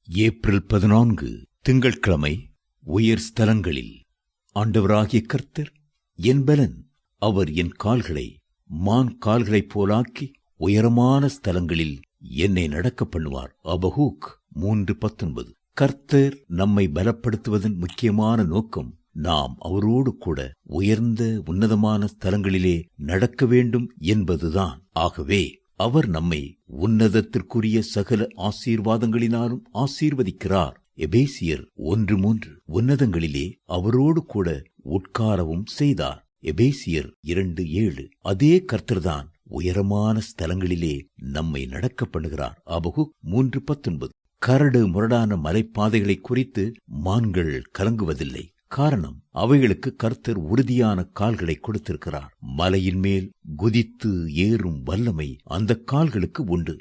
April 14 திங்கட்கிழமை. உயர் ஸ்தலங்களில். ஆண்டவராகிய கர்த்தர் என் பலன். அவர் என் கால்களை மான் கால்களைப் போலாக்கி உயரமான ஸ்தலங்களில் என்னை நடக்க பண்ணுவார். அபகூக் 3:19. கர்த்தர் நம்மை பலப்படுத்துவதன் முக்கியமான நோக்கம் நாம் அவரோடு கூட உயர்ந்த உன்னதமான ஸ்தலங்களிலே நடக்க வேண்டும் என்பதுதான். ஆகவே அவர் நம்மை உன்னதத்திற்குரிய சகல ஆசீர்வாதங்களினாலும் ஆசீர்வதிக்கிறார். எபேசியர் 1:3. உன்னதங்களிலே அவரோடு கூட உட்காரவும் செய்தார். எபேசியர் 2:7. அதே கர்த்தர்தான் உயரமான ஸ்தலங்களிலே நம்மை நடக்க பண்ணுகிறார். அபகூக் 3:19. கரடு முரடான மலைப்பாதைகளை குறித்து மான்கள் கலங்குவதில்லை. காரணம், அவைகளுக்கு கர்த்தர் உறுதியான கால்களை கொடுத்திருக்கிறார். மலையின் மேல் குதித்து ஏறும் வல்லமை அந்த கால்களுக்கு உண்டு.